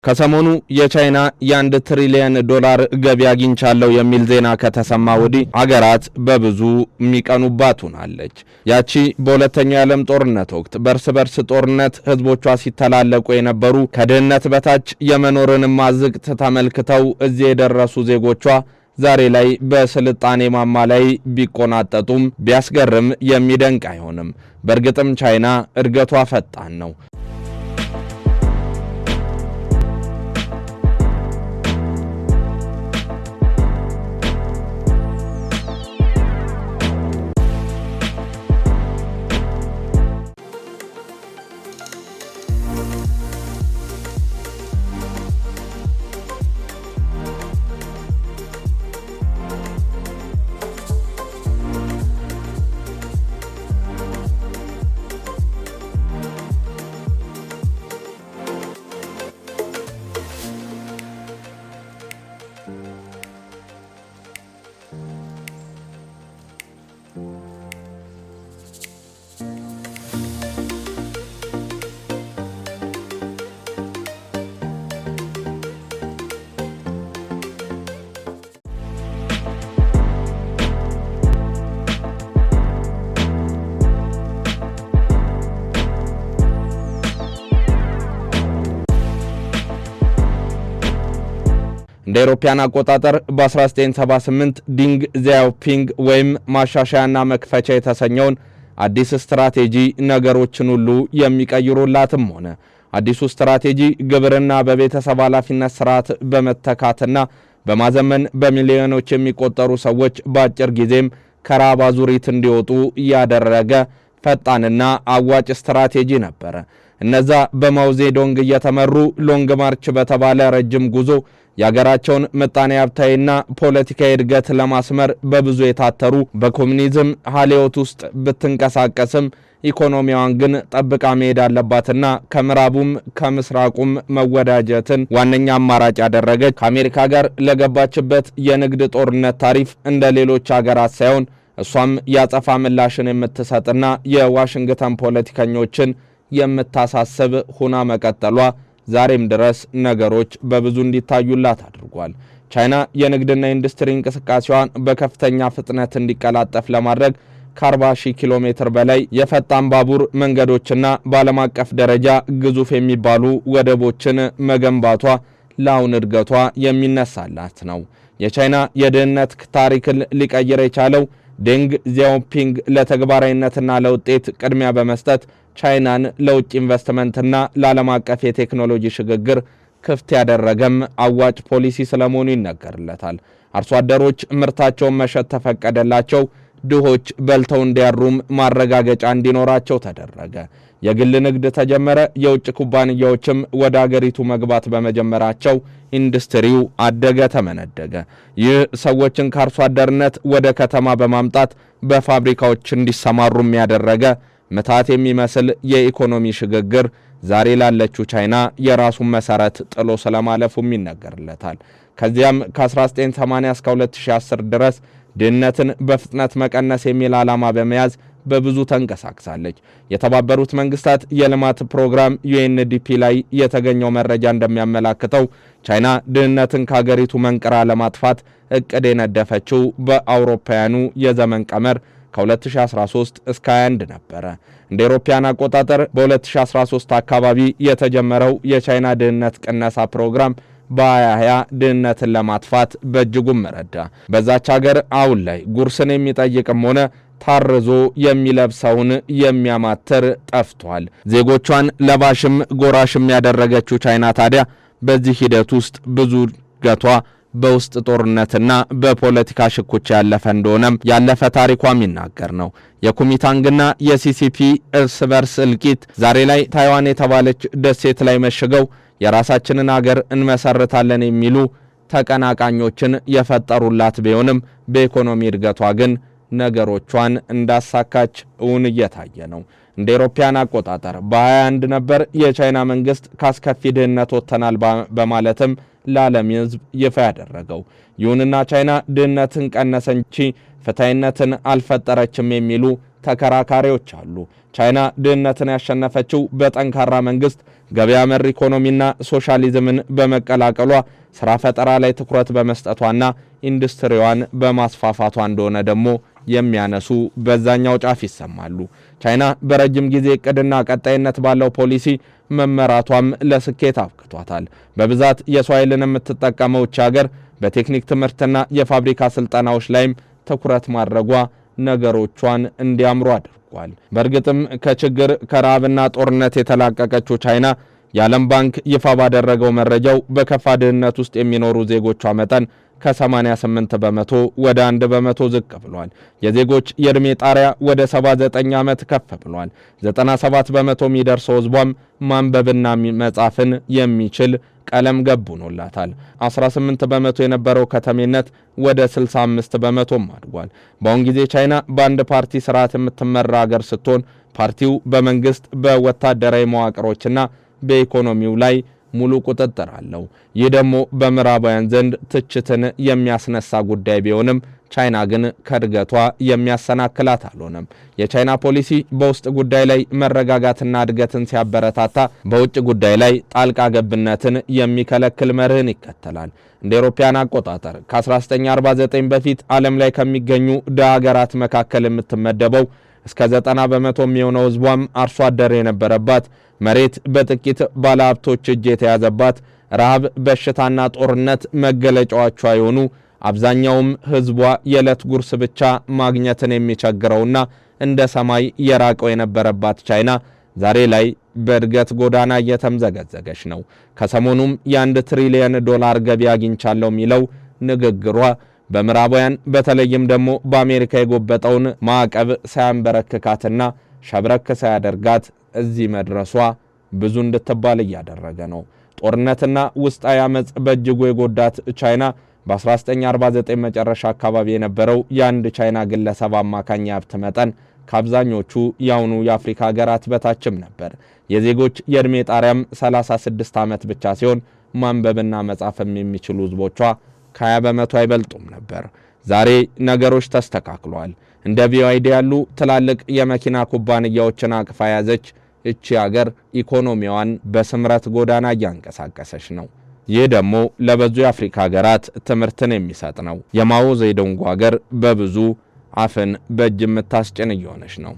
ከሰሞኑ የቻይና የ1 ትሪሊየን ዶላር ገቢ አግኝቻለሁ የሚል ዜና ከተሰማ ወዲህ አገራት በብዙ የሚቀኑባት ሆናለች። ያቺ በሁለተኛው የዓለም ጦርነት ወቅት በርስ ጦርነት ህዝቦቿ ሲተላለቁ የነበሩ ከድህነት በታች የመኖርን ማዝቅት ተመልክተው እዚህ የደረሱ ዜጎቿ ዛሬ ላይ በስልጣኔ ማማ ላይ ቢቆናጠጡም ቢያስገርም የሚደንቅ አይሆንም። በእርግጥም ቻይና እድገቷ ፈጣን ነው። እንደ አውሮፓውያን አቆጣጠር በ1978 ዲንግ ዚያኦፒንግ ወይም ማሻሻያና መክፈቻ የተሰኘውን አዲስ ስትራቴጂ ነገሮችን ሁሉ የሚቀይሩላትም ሆነ አዲሱ ስትራቴጂ ግብርና በቤተሰብ ኃላፊነት ስርዓት በመተካትና በማዘመን በሚሊዮኖች የሚቆጠሩ ሰዎች በአጭር ጊዜም ከራብ አዙሪት እንዲወጡ ያደረገ ፈጣንና አዋጭ ስትራቴጂ ነበር። እነዛ በማው ዜዶንግ እየተመሩ ሎንግ ማርች በተባለ ረጅም ጉዞ ያገራቸውን ምጣኔ ሀብታዊና ፖለቲካዊ እድገት ለማስመር በብዙ የታተሩ በኮሙኒዝም ሀሌዎት ውስጥ ብትንቀሳቀስም ኢኮኖሚዋን ግን ጠብቃ መሄድ አለባትና ከምዕራቡም ከምስራቁም መወዳጀትን ዋነኛ አማራጭ ያደረገች ከአሜሪካ ጋር ለገባችበት የንግድ ጦርነት ታሪፍ እንደ ሌሎች ሀገራት ሳይሆን እሷም ያጸፋ ምላሽን የምትሰጥና የዋሽንግተን ፖለቲከኞችን የምታሳስብ ሁና መቀጠሏ ዛሬም ድረስ ነገሮች በብዙ እንዲታዩላት አድርጓል። ቻይና የንግድና ኢንዱስትሪ እንቅስቃሴዋን በከፍተኛ ፍጥነት እንዲቀላጠፍ ለማድረግ ከ40,000 ኪሎ ሜትር በላይ የፈጣን ባቡር መንገዶችና በዓለም አቀፍ ደረጃ ግዙፍ የሚባሉ ወደቦችን መገንባቷ ለአሁን እድገቷ የሚነሳላት ነው። የቻይና የድህነት ታሪክን ሊቀይር የቻለው ዴንግ ዚያኦፒንግ ለተግባራዊነትና ለውጤት ቅድሚያ በመስጠት ቻይናን ለውጭ ኢንቨስትመንትና ለዓለም አቀፍ የቴክኖሎጂ ሽግግር ክፍት ያደረገም አዋጭ ፖሊሲ ስለመሆኑ ይነገርለታል። አርሶ አደሮች ምርታቸውን መሸጥ ተፈቀደላቸው። ድሆች በልተው እንዲያሩም ማረጋገጫ እንዲኖራቸው ተደረገ። የግል ንግድ ተጀመረ። የውጭ ኩባንያዎችም ወደ አገሪቱ መግባት በመጀመራቸው ኢንዱስትሪው አደገ፣ ተመነደገ። ይህ ሰዎችን ከአርሶ አደርነት ወደ ከተማ በማምጣት በፋብሪካዎች እንዲሰማሩም ያደረገ ምታት የሚመስል የኢኮኖሚ ሽግግር ዛሬ ላለችው ቻይና የራሱን መሰረት ጥሎ ስለማለፉም ይነገርለታል። ከዚያም ከ1980 እስከ 2010 ድረስ ድህነትን በፍጥነት መቀነስ የሚል ዓላማ በመያዝ በብዙ ተንቀሳቅሳለች። የተባበሩት መንግስታት የልማት ፕሮግራም UNDP ላይ የተገኘው መረጃ እንደሚያመላክተው ቻይና ድህነትን ከሀገሪቱ መንቅራ ለማጥፋት እቅድ የነደፈችው በአውሮፓውያኑ የዘመን ቀመር ከ2013 እስከ 21 ነበር። እንደ አውሮፓውያን አቆጣጠር በ2013 አካባቢ የተጀመረው የቻይና ድህነት ቅነሳ ፕሮግራም በ2020 ድህነትን ለማጥፋት በእጅጉም ረዳ። በዛች ሀገር አሁን ላይ ጉርስን የሚጠይቅም ሆነ ታርዞ የሚለብሰውን የሚያማትር ጠፍቷል። ዜጎቿን ለባሽም ጎራሽም ያደረገችው ቻይና ታዲያ በዚህ ሂደት ውስጥ ብዙ እድገቷ በውስጥ ጦርነትና በፖለቲካ ሽኩቻ ያለፈ እንደሆነም ያለፈ ታሪኳ የሚናገር ነው። የኩሚታንግና የሲሲፒ እርስ በርስ እልቂት ዛሬ ላይ ታይዋን የተባለች ደሴት ላይ መሽገው የራሳችንን አገር እንመሰርታለን የሚሉ ተቀናቃኞችን የፈጠሩላት ቢሆንም በኢኮኖሚ እድገቷ ግን ነገሮቿን እንዳሳካች እውን እየታየ ነው። እንደ አውሮፓውያን አቆጣጠር በ21 ነበር የቻይና መንግስት ካስከፊ ድህነት ወጥተናል በማለትም ለዓለም ሕዝብ ይፋ ያደረገው። ይሁንና ቻይና ድህነትን ቀነሰ እንጂ ፍትሃዊነትን አልፈጠረችም የሚሉ ተከራካሪዎች አሉ። ቻይና ድህነትን ያሸነፈችው በጠንካራ መንግስት ገበያ መር ኢኮኖሚና ሶሻሊዝምን በመቀላቀሏ ስራ ፈጠራ ላይ ትኩረት በመስጠቷና ኢንዱስትሪዋን በማስፋፋቷ እንደሆነ ደግሞ የሚያነሱ በዛኛው ጫፍ ይሰማሉ። ቻይና በረጅም ጊዜ እቅድና ቀጣይነት ባለው ፖሊሲ መመራቷም ለስኬት አብቅቷታል። በብዛት የሰው ኃይልን የምትጠቀመው ሀገር በቴክኒክ ትምህርትና የፋብሪካ ስልጠናዎች ላይም ትኩረት ማድረጓ ነገሮቿን እንዲያምሩ አድርጓል። በእርግጥም ከችግር ከራብና ጦርነት የተላቀቀችው ቻይና የዓለም ባንክ ይፋ ባደረገው መረጃው በከፋ ድህነት ውስጥ የሚኖሩ ዜጎቿ መጠን ከ88 በመቶ ወደ 1 በመቶ ዝቅ ብሏል። የዜጎች የእድሜ ጣሪያ ወደ 79 ዓመት ከፍ ብሏል። 97 በመቶ የሚደርሰው ህዝቧም ማንበብና መጻፍን የሚችል ቀለም ገብ ሆኖላታል። 18 በመቶ የነበረው ከተሜነት ወደ 65 በመቶም አድጓል። በአሁን ጊዜ ቻይና በአንድ ፓርቲ ስርዓት የምትመራ ሀገር ስትሆን ፓርቲው በመንግስት በወታደራዊ መዋቅሮችና በኢኮኖሚው ላይ ሙሉ ቁጥጥር አለው። ይህ ደግሞ በምዕራባውያን ዘንድ ትችትን የሚያስነሳ ጉዳይ ቢሆንም ቻይና ግን ከእድገቷ የሚያሰናክላት አልሆነም። የቻይና ፖሊሲ በውስጥ ጉዳይ ላይ መረጋጋትና እድገትን ሲያበረታታ፣ በውጭ ጉዳይ ላይ ጣልቃ ገብነትን የሚከለክል መርህን ይከተላል። እንደ አውሮፓውያን አቆጣጠር ከ1949 በፊት ዓለም ላይ ከሚገኙ ደሃ ሀገራት መካከል የምትመደበው እስከ 90 በመቶ የሚሆነው ህዝቧም አርሶ አደር የነበረባት፣ መሬት በጥቂት ባለሀብቶች እጅ የተያዘባት፣ ረሃብ፣ በሽታና ጦርነት መገለጫዎቿ የሆኑ አብዛኛውም ህዝቧ የዕለት ጉርስ ብቻ ማግኘትን የሚቸግረውና እንደ ሰማይ የራቀው የነበረባት ቻይና ዛሬ ላይ በእድገት ጎዳና እየተምዘገዘገች ነው። ከሰሞኑም የ1 ትሪሊየን ዶላር ገቢ አግኝቻለሁ የሚለው ንግግሯ በምዕራባውያን በተለይም ደግሞ በአሜሪካ የጎበጠውን ማዕቀብ ሳያንበረክካትና ሸብረክ ሳያደርጋት እዚህ መድረሷ ብዙ እንድትባል እያደረገ ነው። ጦርነትና ውስጣዊ አመጽ በእጅጉ የጎዳት ቻይና በ1949 መጨረሻ አካባቢ የነበረው የአንድ ቻይና ግለሰብ አማካኝ ሀብት መጠን ከአብዛኞቹ ያውኑ የአፍሪካ ሀገራት በታችም ነበር። የዜጎች የእድሜ ጣሪያም 36 ዓመት ብቻ ሲሆን ማንበብና መጻፍም የሚችሉ ህዝቦቿ ከ20 በመቶ አይበልጡም ነበር። ዛሬ ነገሮች ተስተካክለዋል። እንደ BYD ያሉ ትላልቅ የመኪና ኩባንያዎችን አቅፋ ያዘች እቺ ሀገር ኢኮኖሚዋን በስምረት ጎዳና እያንቀሳቀሰች ነው። ይህ ደግሞ ለበዙ የአፍሪካ ሀገራት ትምህርትን የሚሰጥ ነው። የማኦ ዜዶንግ ሀገር በብዙ አፍን በእጅ የምታስጭን እየሆነች ነው።